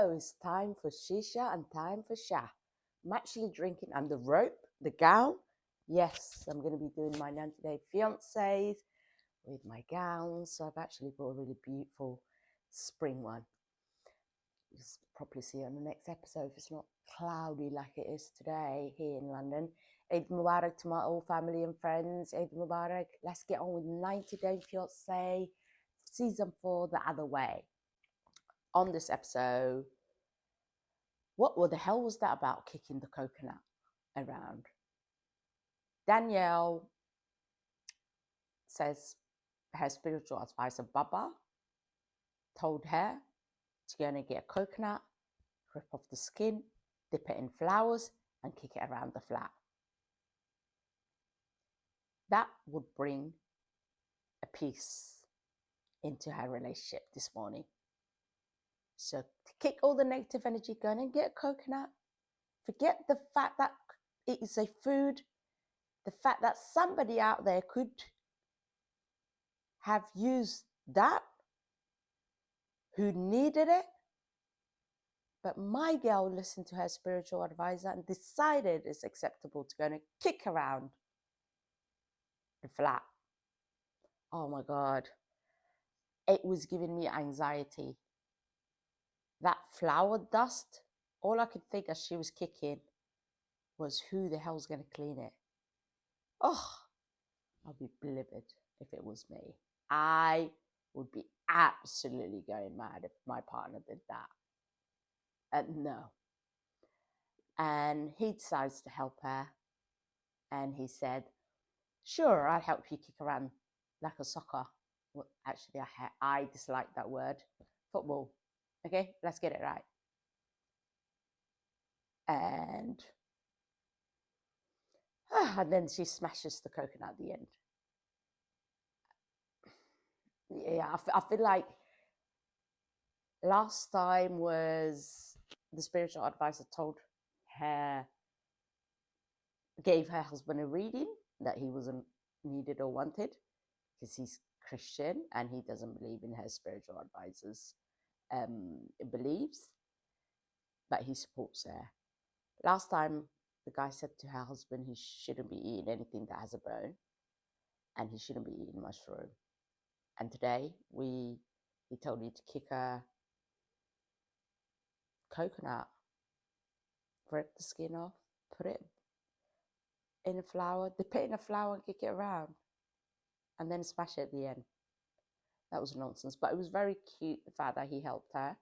Oh, it's time for shisha and time for sha. I'm actually drinking and the rope, the gown. Yes, I'm going to be doing my 90-day fiancés with my gowns. So I've actually bought a really beautiful spring one. You'll probably see it on the next episode if it's not cloudy like it is today here in London. Eid Mubarak to my old family and friends. Eid Mubarak. Let's get on with 90-day fiancé season 4 the other way. On this episode, what the hell was that about kicking the coconut around? Danielle says her spiritual advisor, Baba, told her to go and get a coconut, rip off the skin, dip it in flowers, and kick it around the flat. That would bring a peace into her relationship this morning. So to kick all the negative energy, go and get a coconut. Forget the fact that it is a food, the fact that somebody out there could have used that who needed it. But my girl listened to her spiritual advisor and decided it's acceptable to go and kick around the flat. Oh my God. It was giving me anxiety. That flower dust, all I could think as she was kicking was who the hell's going to clean it? Oh, I'd be livid if it was me. I would be absolutely going mad if my partner did that. No. And he decides to help her. And he said, sure, I'll help you kick around like a soccer. Well, actually, I dislike that word. Football. Okay, let's get it right. And then she smashes the coconut at the end. Yeah, I feel like last time was the spiritual advisor told her, gave her husband a reading that he wasn't needed or wanted because he's Christian and he doesn't believe in her spiritual advisor's beliefs, but he supports her. Last time, the guy said to her husband he shouldn't be eating anything that has a bone and he shouldn't be eating mushroom. And today, he told you to kick a coconut, rip the skin off, put it in a flour, dip it in a flour and kick it around, and then smash it at the end. That was nonsense, but it was very cute, the fact that he helped her,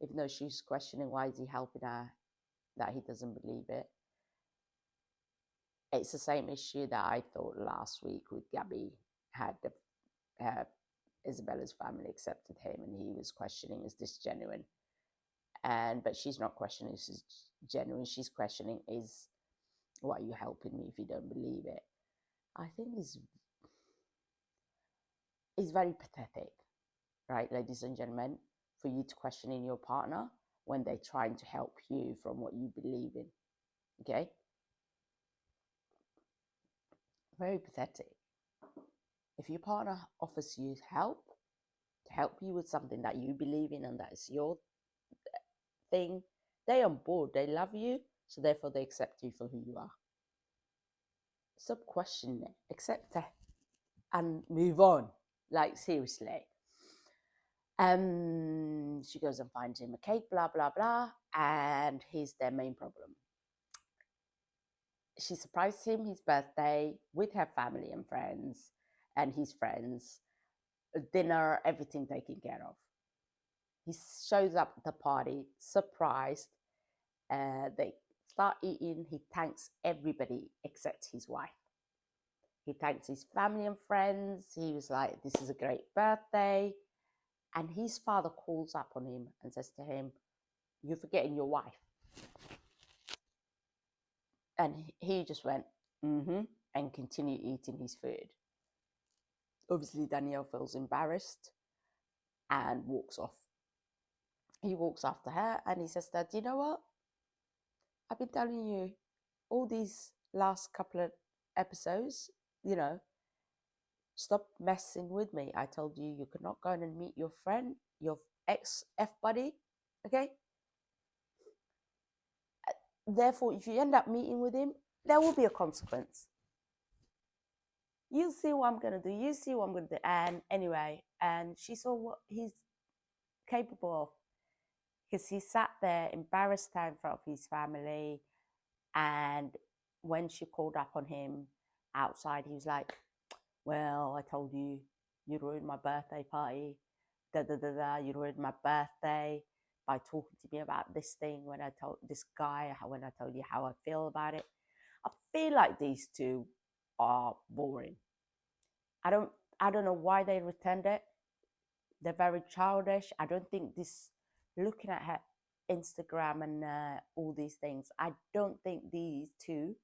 even though she's questioning why is he helping her, that he doesn't believe it. It's the same issue that I thought last week with Gabby had Isabella's family accepted him and he was questioning, is this genuine? But she's not questioning this is genuine. She's questioning, is why are you helping me if you don't believe it? I think is very pathetic, right, ladies and gentlemen, for you to question in your partner when they're trying to help you from what you believe in. Okay? Very pathetic. If your partner offers you help, to help you with something that you believe in and that is your thing, they're on board, they love you, so therefore they accept you for who you are. Stop questioning it, accept it, and move on. Like, seriously. She goes and finds him a cake, blah, blah, blah, and here's their main problem. She surprised him his birthday with her family and friends, and his friends, dinner, everything taken care of. He shows up at the party, surprised. They start eating. He thanks everybody except his wife. He thanks his family and friends. He was like, this is a great birthday. And his father calls up on him and says to him, you're forgetting your wife. And he just went, and continued eating his food. Obviously, Danielle feels embarrassed and walks off. He walks after her and he says that, you know what? I've been telling you all these last couple of episodes, stop messing with me. I told you you could not go and meet your friend, your ex-F buddy, okay? Therefore, if you end up meeting with him, there will be a consequence. You see what I'm gonna do. You see what I'm gonna do. And anyway, and she saw what he's capable of, because he sat there embarrassed in front of his family. And when she called up on him outside, he was like, well, I told you, you ruined my birthday party. Da da da da, you ruined my birthday by talking to me about this thing when I told this guy, when I told you how I feel about it. I feel like these two are boring. I don't know why they returned it. They're very childish. I don't think this, looking at her Instagram and all these things, I don't think these two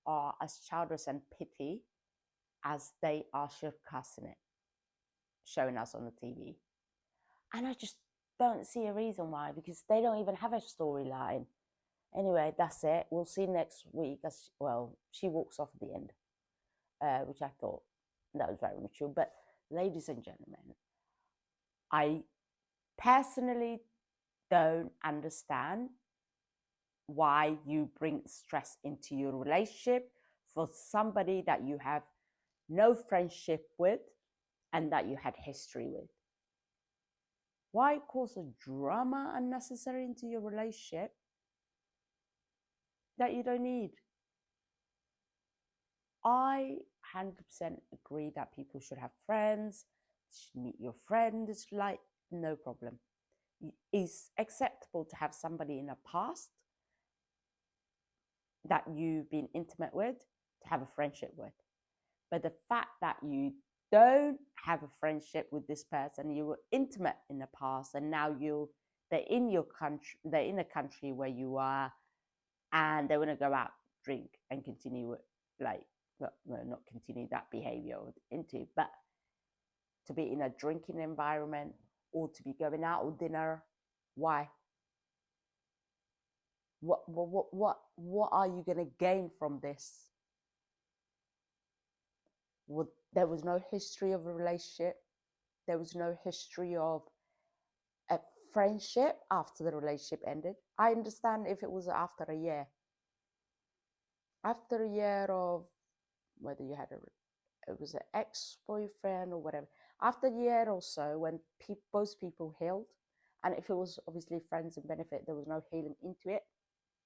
are as childish and petty as they are showcasing it, showing us on the TV. And I just don't see a reason why, because they don't even have a storyline. Anyway, that's it. We'll see next week. As well, she walks off at the end, which I thought that was very mature. But ladies and gentlemen, I personally don't understand why you bring stress into your relationship for somebody that you have no friendship with and that you had history with. Why cause a drama unnecessary into your relationship that you don't need? I 100% agree that people should have friends, should meet your friends, like, no problem. It's acceptable to have somebody in the past that you've been intimate with to have a friendship with. But the fact that you don't have a friendship with this person, you were intimate in the past, and now they're in your country, they're in a country where you are, and they want to go out, drink, and continue, like, well, not continue that behavior into, but to be in a drinking environment or to be going out or dinner. Why? What are you going to gain from this? There was no history of a relationship. There was no history of a friendship after the relationship ended. I understand if it was after a year. After a year of whether you had it was an ex-boyfriend or whatever. After a year or so, when both people healed, and if it was obviously friends and benefit, there was no healing into it.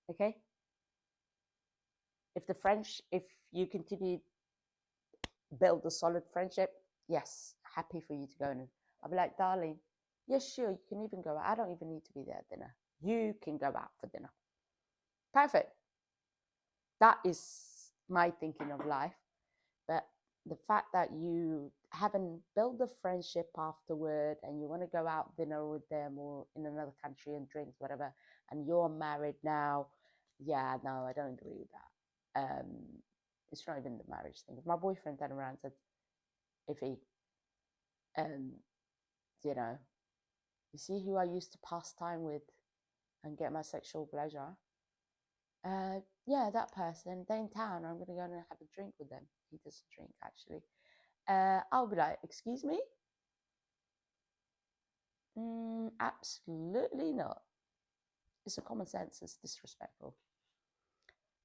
Okay. If you continue build a solid friendship, yes, happy for you to go in. I'll be like, darling, yes, sure, you can even go out. I don't even need to be there at dinner. You can go out for dinner. Perfect. That is my thinking of life. But the fact that you haven't built a friendship afterward and you want to go out dinner with them or in another country and drinks, whatever, and you're married now, yeah, no, I don't agree with that. It's not even the marriage thing. If my boyfriend turned around and said, if he, you know, you see who I used to pass time with and get my sexual pleasure, yeah, that person, they're in town, I'm going to go and have a drink with them. He doesn't drink, actually. I'll be like, excuse me? Absolutely not. It's a common sense, it's disrespectful.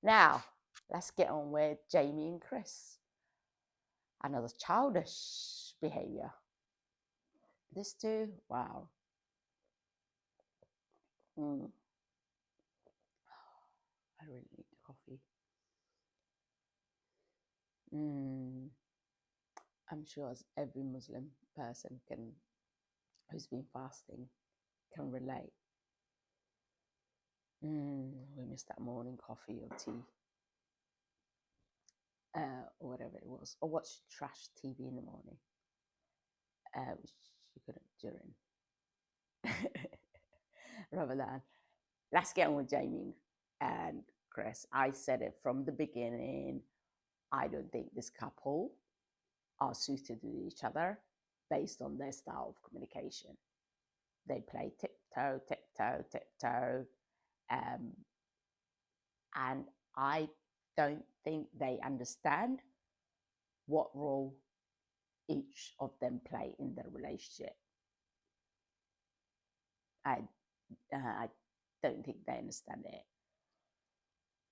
Now, let's get on with Jamie and Chris. Another childish behavior. This too, wow. I really need coffee. I'm sure as every Muslim person who's been fasting can relate. We missed that morning coffee or tea, or whatever it was, or watch trash TV in the morning, which you couldn't during Ramadan. Let's get on with Jamie and Chris. I said it from the beginning. I don't think this couple are suited with each other based on their style of communication. They play tiptoe, tiptoe, tiptoe. And I don't think they understand what role each of them play in their relationship. I don't think they understand it.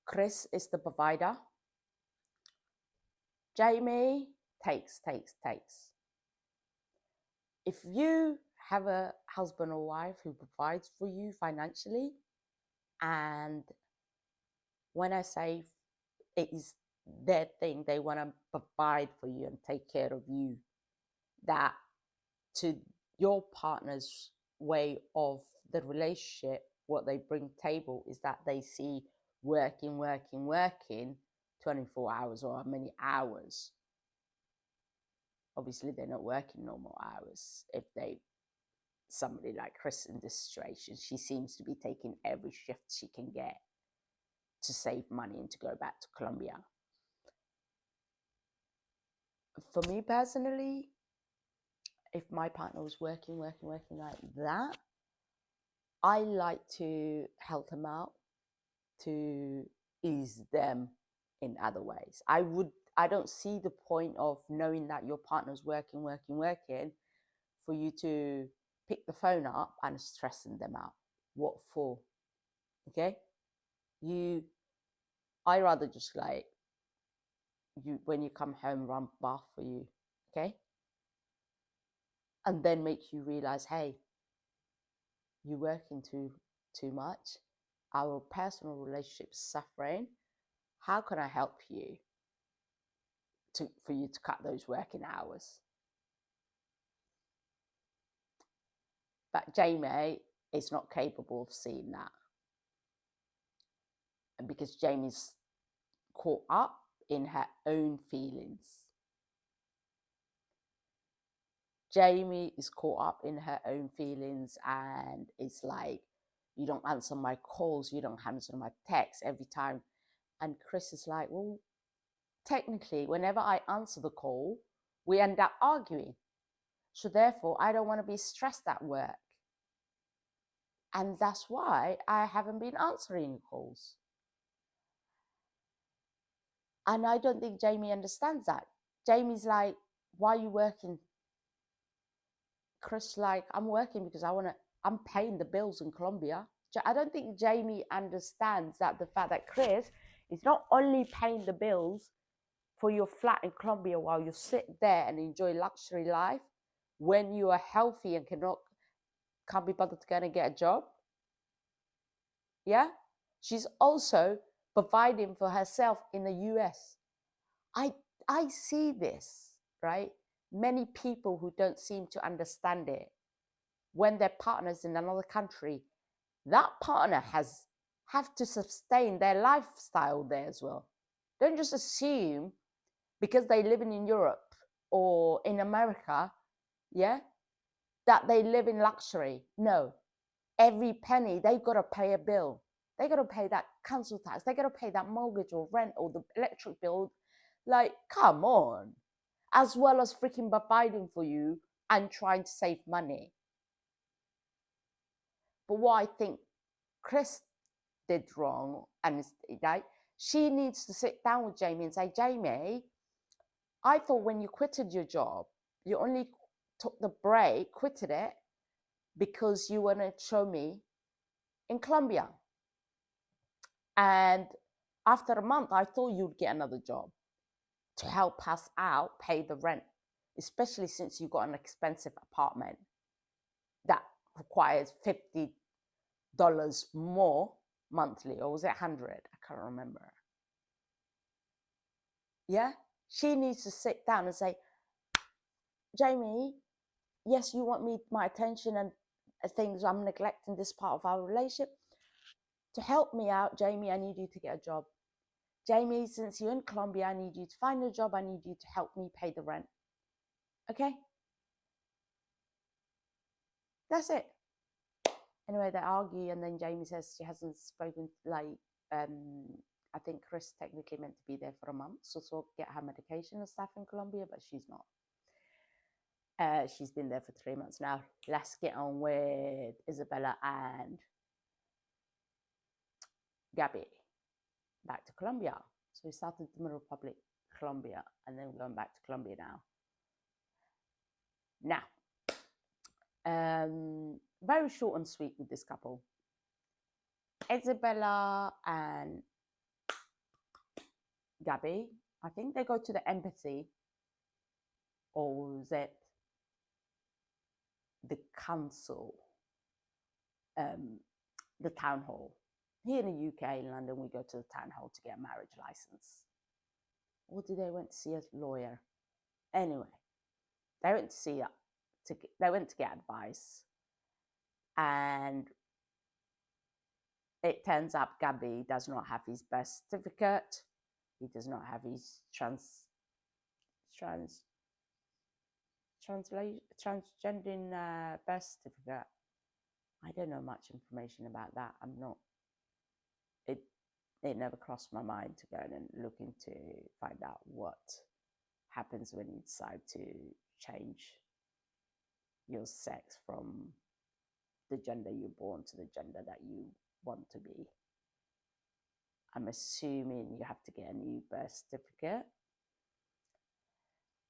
Chris is the provider. Jamie takes. If you have a husband or wife who provides for you financially, and when I say it is their thing, they want to provide for you and take care of you, that to your partner's way of the relationship, what they bring table is that they see working 24 hours or many hours. Obviously they're not working normal hours. If they, somebody like Chris in this situation, she seems to be taking every shift she can get to save money and to go back to Colombia. For me personally, if my partner was working like that, I like to help them out, to ease them in other ways. I don't see the point of knowing that your partner's working for you to pick the phone up and stressing them out. What for? Okay? I rather just like you, when you come home, run bath for you, okay? And then make you realize, hey, you're working too much. Our personal relationship is suffering. How can I help you for you to cut those working hours? But Jamie is not capable of seeing that. And because Jamie's caught up in her own feelings. Jamie is caught up in her own feelings, and it's like, you don't answer my calls, you don't answer my texts every time. And Chris is like, well, technically, whenever I answer the call, we end up arguing. So therefore, I don't want to be stressed at work. And that's why I haven't been answering calls. And I don't think Jamie understands that. Jamie's like, why are you working? Chris like, I'm working because I'm paying the bills in Colombia. I don't think Jamie understands that the fact that Chris is not only paying the bills for your flat in Colombia while you sit there and enjoy luxury life when you are healthy and can't be bothered to go and get a job. Yeah? She's also providing for herself in the US. I see this, right? Many people who don't seem to understand it, when their partner's in another country, that partner have to sustain their lifestyle there as well. Don't just assume because they live in Europe or in America, yeah, that they live in luxury. No, every penny, they've got to pay a bill. They got to pay that council tax. They got to pay that mortgage or rent or the electric bill. Like, come on. As well as freaking providing for you and trying to save money. But what I think Chris did wrong, and like, she needs to sit down with Jamie and say, Jamie, I thought when you quitted your job, you only took the break, quitted it, because you want to show me in Colombia. And after a month, I thought you'd get another job to help us out, pay the rent, especially since you got an expensive apartment that requires $50 more monthly, or was it 100? I can't remember. Yeah, she needs to sit down and say, Jamie, yes, you want my attention and things, I'm neglecting this part of our relationship. To help me out, Jamie, I need you to get a job. Jamie, since you're in Colombia, I need you to find a job. I need you to help me pay the rent. Okay? That's it. Anyway, they argue, and then Jamie says she hasn't spoken, like, I think Chris technically meant to be there for a month, so get her medication and stuff in Colombia, but she's not. She's been there for 3 months now. Let's get on with Isabella and Gabby. Back to Colombia. So we started Dominican Republic, Colombia, and then we're going back to Colombia now. Very short and sweet with this couple. Isabella and Gabby, I think they go to the embassy, or was it the council, um, the town hall. Here in the UK, in London, we go to the town hall to get a marriage license. Or did they went to see a lawyer? Anyway, they went to see they went to get advice, and it turns out Gabby does not have his birth certificate. He does not have his transgendering birth certificate. I don't know much information about that. I'm not. It never crossed my mind to go and look into find out what happens when you decide to change your sex from the gender you're born to the gender that you want to be. I'm assuming you have to get a new birth certificate.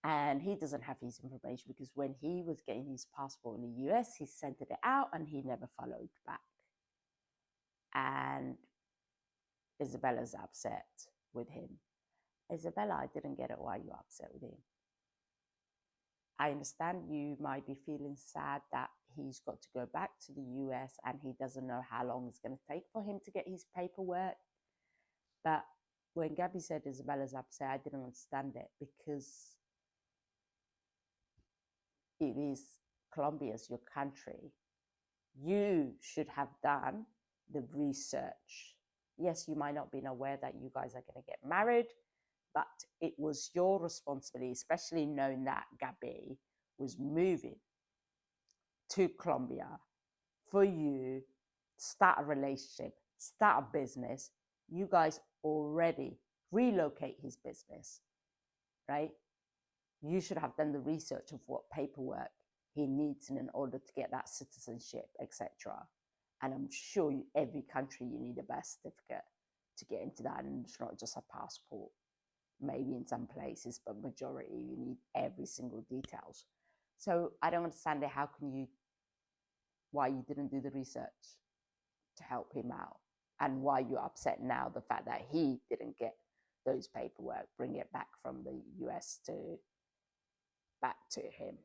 And he doesn't have his information because when he was getting his passport in the US, he sent it out and he never followed back. And Isabella's upset with him. Isabella, I didn't get it. Why are you upset with him? I understand you might be feeling sad that he's got to go back to the US and he doesn't know how long it's going to take for him to get his paperwork. But when Gabby said Isabella's upset, I didn't understand it because it is Colombia's your country. You should have done the research. Yes, you might not be aware that you guys are going to get married, but it was your responsibility, especially knowing that Gabby was moving to Colombia for you to start a relationship, start a business. You guys already relocate his business, right? You should have done the research of what paperwork he needs in order to get that citizenship, etc. And I'm sure every country you need a birth certificate to get into that, and it's not just a passport. Maybe in some places, but majority you need every single details. So I don't understand it. Why you didn't do the research to help him out, and why you're upset now the fact that he didn't get those paperwork, bring it back from the US back to him,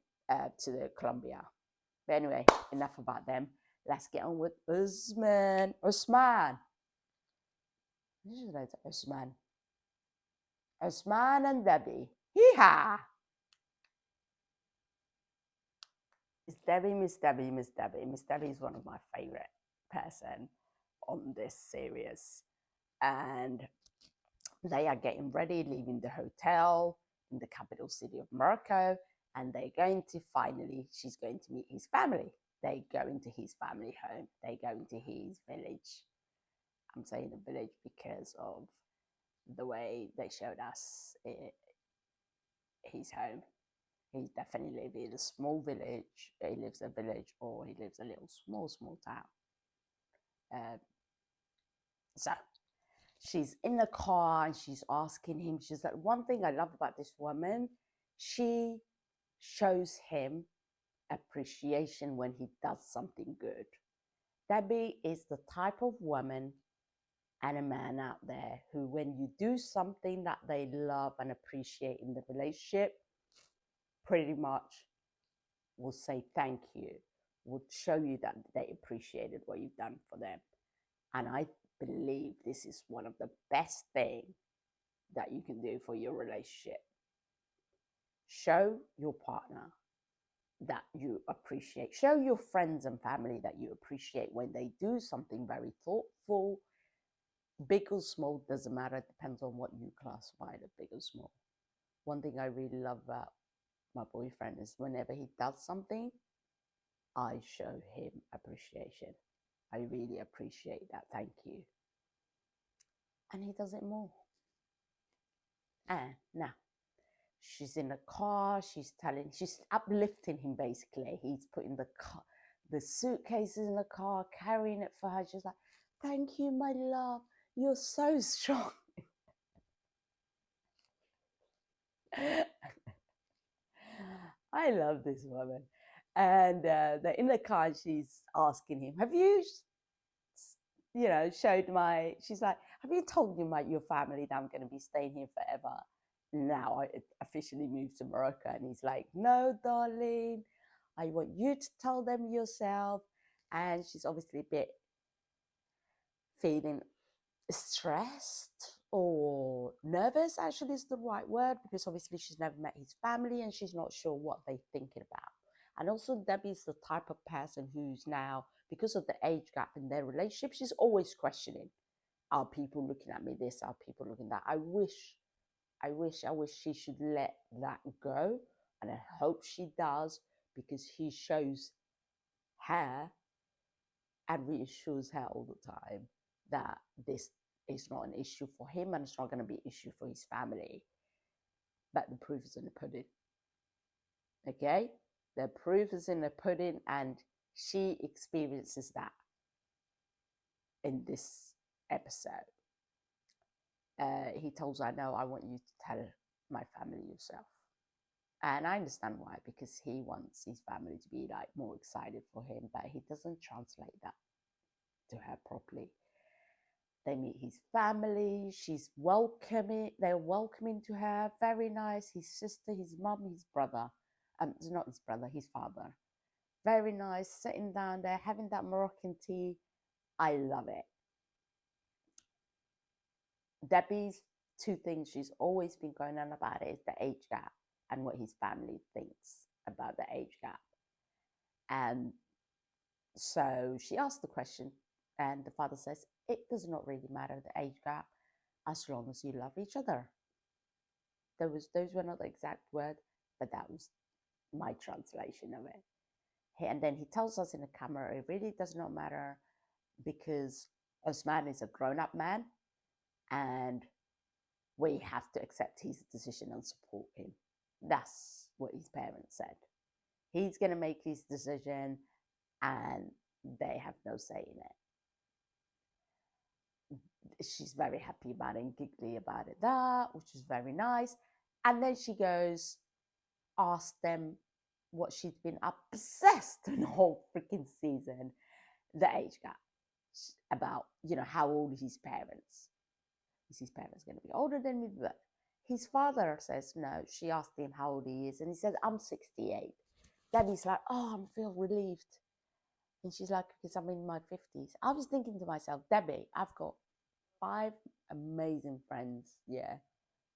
to the Colombia. But anyway, enough about them. Let's get on with Usman. Usman and Debbie. Hee-haw! It's Debbie, Miss Debbie, Miss Debbie. Miss Debbie is one of my favorite person on this series. And they are getting ready, leaving the hotel in the capital city of Morocco. And they're going to she's going to meet his family. They go into his family home. They go into his village. I'm saying the village because of the way they showed us his home. He definitely lives in a small village. He lives in a village, or he lives in a little small town. So she's in the car and she's asking him. She's like, one thing I love about this woman, she shows him appreciation when he does something good. Debbie is the type of woman and a man out there who, when you do something that they love and appreciate in the relationship, pretty much will say thank you, would show you that they appreciated what you've done for them. And I believe this is one of the best things that you can do for your relationship. Show your partner that you appreciate. Show your friends and family that you appreciate when they do something very thoughtful. Big or small, doesn't matter. It depends on what you classify as big or small. One thing I really love about my boyfriend is whenever he does something, I show him appreciation. I really appreciate that. Thank you. And he does it more. And now she's in the car. She's uplifting him basically. He's putting the suitcases in the car, carrying it for her. She's like, thank you, my love. You're so strong. I love this woman. And they're in the car. She's asking him, have you showed she's like, have you told your family that I'm going to be staying here forever? Now I officially moved to Morocco. And he's like, no, darling, I want you to tell them yourself. And she's obviously a bit feeling stressed or nervous, actually is the right word, because obviously she's never met his family and she's not sure what they're thinking about. And also Debbie's the type of person who's now, because of the age gap in their relationship, she's always questioning, are people looking at me this, are people looking that? I wish she should let that go, and I hope she does, because he shows her and reassures her all the time that this is not an issue for him and it's not going to be an issue for his family. But the proof is in the pudding. Okay? The proof is in the pudding, and she experiences that in this episode. He tells her, no, I want you to tell my family yourself. And I understand why, because he wants his family to be like more excited for him, but he doesn't translate that to her properly. They meet his family. They're welcoming to her. Very nice. His sister, his mum, his brother. It's not his brother, his father. Very nice. Sitting down there, having that Moroccan tea. I love it. Debbie's two things she's always been going on about it is the age gap and what his family thinks about the age gap. And so she asked the question, and the father says, it does not really matter the age gap as long as you love each other. Those were not the exact word, but that was my translation of it. And then he tells us in the camera, it really does not matter, because Osman is a grown-up man and we have to accept his decision and support him. That's what his parents said. He's going to make his decision and they have no say in it. She's very happy about it and giggly about it, which is very nice. And then she goes, ask them what she's been obsessed in the whole freaking season, the age gap, about, how old is his parents? Is his parents going to be older than me? But his father says no. She asked him how old he is, and he says, I'm 68. Debbie's like, oh, I feel relieved. And she's like, because I'm in my 50s. I was thinking to myself, Debbie, I've got 5 amazing friends. Yeah,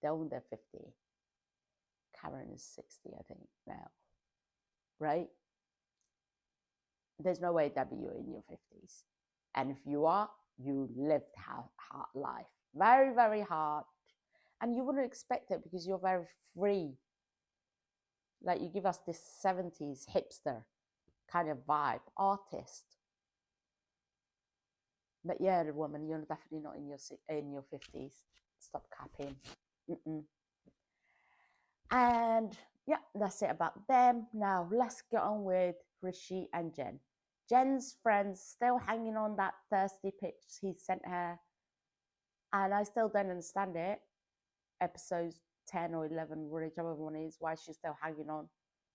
they're all in their 50. Karen is 60, I think, now. Right? There's no way, Debbie, you're in your 50s. And if you are, you lived hard life. Very, very hard. And you wouldn't expect it because you're very free. Like, you give us this 70s hipster kind of vibe, artist. But yeah, the woman, you're definitely not in your 50s. Stop capping. And yeah, that's it about them. Now let's get on with Rishi and Jen. Jen's friends still hanging on that thirsty pic he sent her, and I still don't understand it. Episodes 10 or 11, whichever one is, why she's still hanging on.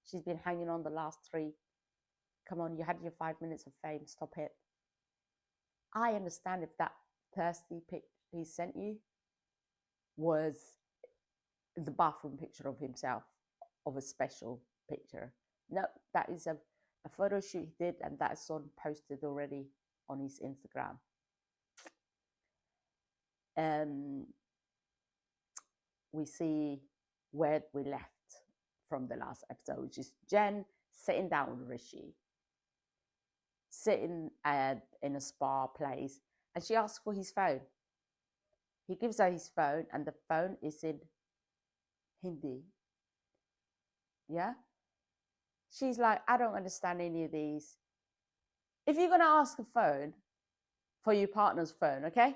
She's been hanging on the last 3. Come on, you had your 5 minutes of fame. Stop it. I understand if that thirsty pic he sent you was the bathroom picture of himself, of a special picture. No, that is a photo shoot he did, and that's posted already on his Instagram. We see where we left from the last episode, which is Jen sitting down with Rishi, sitting in a spa place, and she asks for his phone. He gives her his phone, and the phone is in Hindi. Yeah? She's like, I don't understand any of these. If you're going to ask a phone for your partner's phone, okay?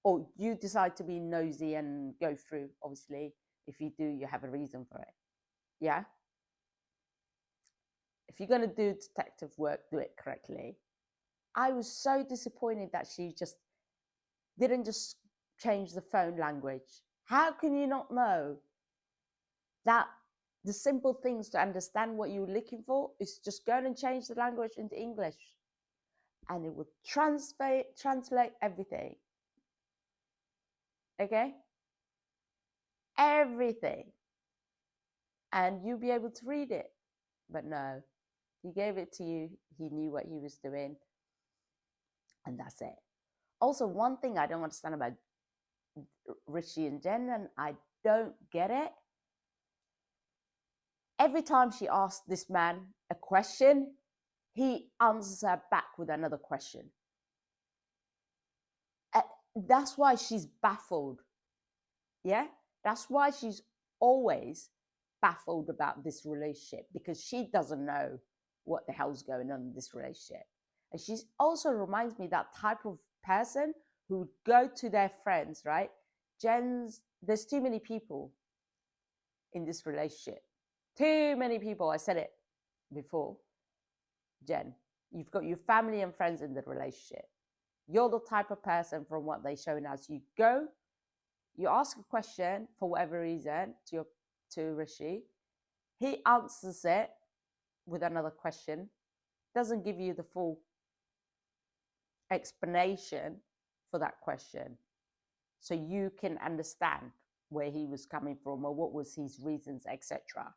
Or you decide to be nosy and go through, obviously, if you do, you have a reason for it. Yeah? If you're going to do detective work, do it correctly. I was so disappointed that she didn't just change the phone language. How can you not know that the simple things to understand what you're looking for is just go and change the language into English? and it will translate everything. Okay? Everything. And you'll be able to read it. But no, he gave it to you. He knew what he was doing. And that's it. Also, one thing I don't understand about Richie and Jen, and I don't get it. Every time she asks this man a question, he answers her back with another question. That's why she's baffled. Yeah? That's why she's always baffled about this relationship, because she doesn't know what the hell's going on in this relationship. And she also reminds me that type of person who would go to their friends, right? There's too many people in this relationship. Too many people. I said it before. Jen, you've got your family and friends in the relationship. You're the type of person, from what they're showing us, you go, you ask a question for whatever reason to Rishi. He answers it with another question, doesn't give you the full explanation for that question, so you can understand where he was coming from or what was his reasons, etc.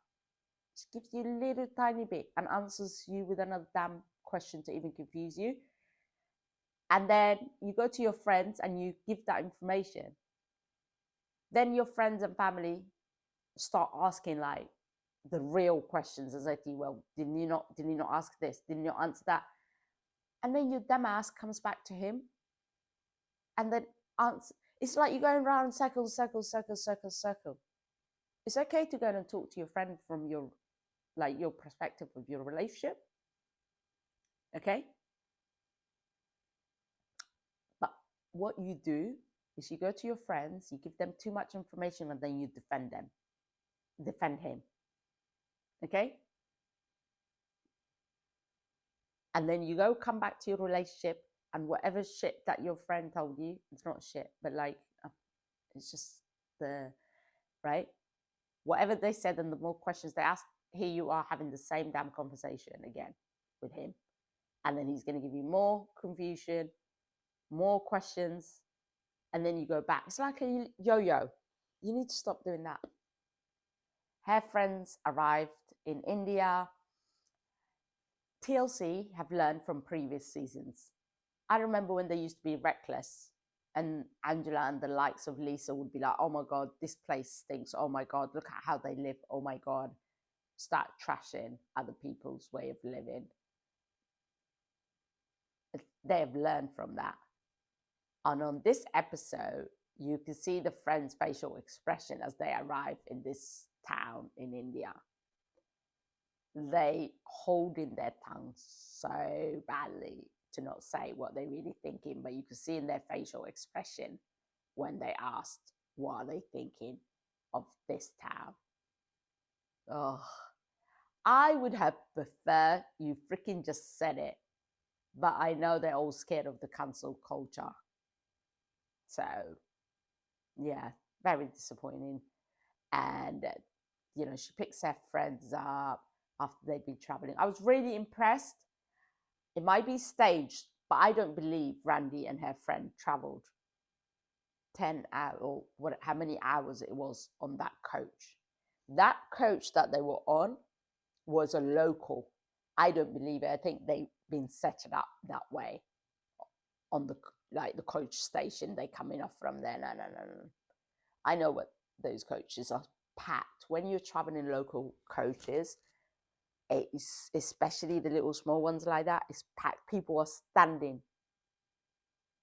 Just gives you a little tiny bit and answers you with another damn question to even confuse you. And then you go to your friends and you give that information. Then your friends and family start asking like the real questions, as I think, well, didn't you not ask this? Didn't you answer that? And then your dumb ass comes back to him and then answer. It's like you're going around circles. It's okay to go and talk to your friend from your perspective of your relationship. Okay? But what you do is you go to your friends, you give them too much information, and then you defend him. Okay? And then you come back to your relationship, and whatever shit that your friend told you, it's not shit, but it's just right? Whatever they said, and the more questions they asked, here you are having the same damn conversation again with him. And then he's going to give you more confusion, more questions, and then you go back. It's like a yo-yo. You need to stop doing that. Her friends arrived in India. TLC have learned from previous seasons. I remember when they used to be reckless, and Angela and the likes of Lisa would be like, oh my God, this place stinks. Oh my God, look at how they live. Oh my God. Start trashing other people's way of living. They have learned from that. And on this episode, you can see the friends' facial expression as they arrive in this town in India. They hold in their tongues so badly to not say what they're really thinking, but you can see in their facial expression when they asked, what are they thinking of this town? Oh, I would have preferred you freaking just said it, but I know they're all scared of the cancel culture. So, yeah, very disappointing. And, she picks her friends up after they've been traveling. I was really impressed. It might be staged, but I don't believe Randy and her friend traveled 10 hours or how many hours it was on that coach. That coach that they were on was a local. I don't believe it. I think they've been set it up that way on the coach station. They coming off from there. No. I know what those coaches are packed. When you're traveling local coaches, it's, especially the little small ones like that, it's packed. People are standing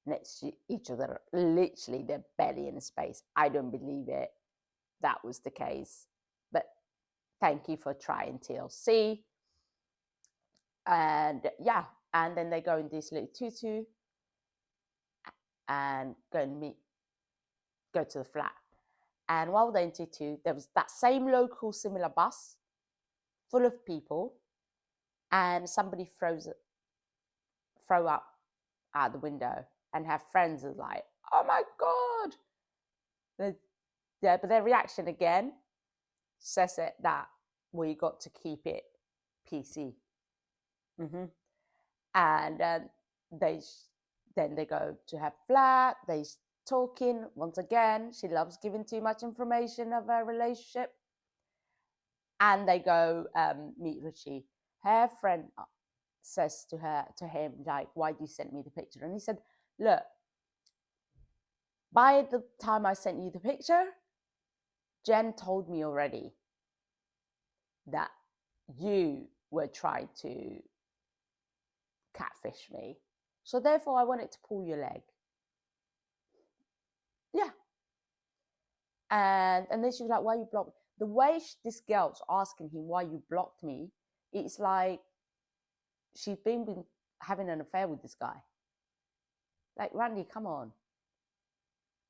next to each other, literally they're barely in space. I don't believe it. That was the case. But thank you for trying, TLC. And yeah, and then they go in this little tutu and go to the flat. And while they're in tutu, there was that same local similar bus full of people, and somebody throw up out the window, and her friends are like, oh my God. Yeah, but their reaction again says it that we got to keep it PC. And then they go to her flat. They talking once again. She loves giving too much information of her relationship, and they go meet Richie. Her friend says to him, like, why do you send me the picture? And he said, look, by the time I sent you the picture, Jen told me already that you were trying to catfish me. So therefore I wanted to pull your leg. Yeah. And then she was like, why you blocked me? The way this girl's asking him why you blocked me, it's like she's been having an affair with this guy. Like, Randy, come on.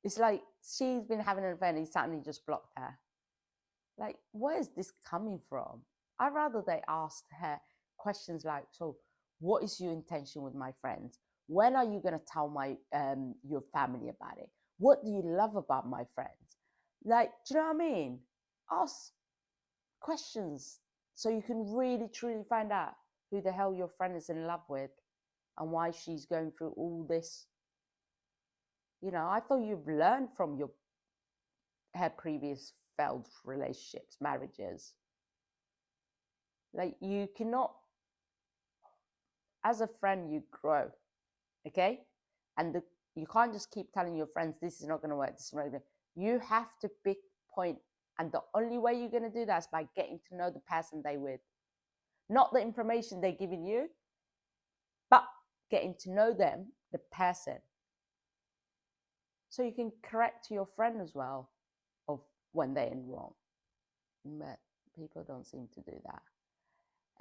It's like she's been having an affair and he suddenly just blocked her. Like, where is this coming from? I'd rather they asked her questions like, so what is your intention with my friends? When are you going to tell your family about it? What do you love about my friends? Like, do you know what I mean? Ask questions so you can really, truly find out who the hell your friend is in love with and why she's going through all this. You know, I thought you've learned from her previous failed relationships, marriages. Like, you cannot, as a friend, you grow, okay? And you can't just keep telling your friends, this is not going to work, this is not going to. You have to pick point. And the only way you're going to do that is by getting to know the person they're with. Not the information they're giving you, but getting to know them, the person. So you can correct your friend as well of when they're in wrong. But people don't seem to do that.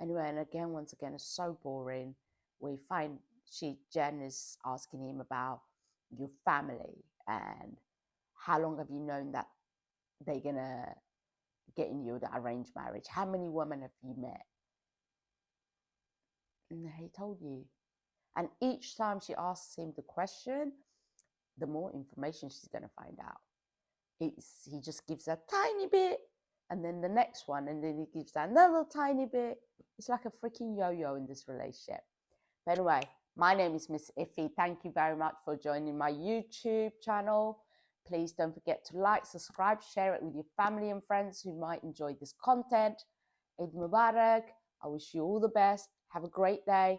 Anyway, and again, once again, it's so boring. We find Jen is asking him about your family and how long have you known that they're gonna get in you the arranged marriage? How many women have you met? And he told you. And each time she asks him the question, the more information she's gonna find out. He just gives a tiny bit, and then the next one, and then he gives another tiny bit. It's like a freaking yo-yo in this relationship. But anyway, my name is Miss Iffy. Thank you very much for joining my YouTube channel. Please don't forget to like, subscribe, share it with your family and friends who might enjoy this content. Eid Mubarak. I wish you all the best. Have a great day.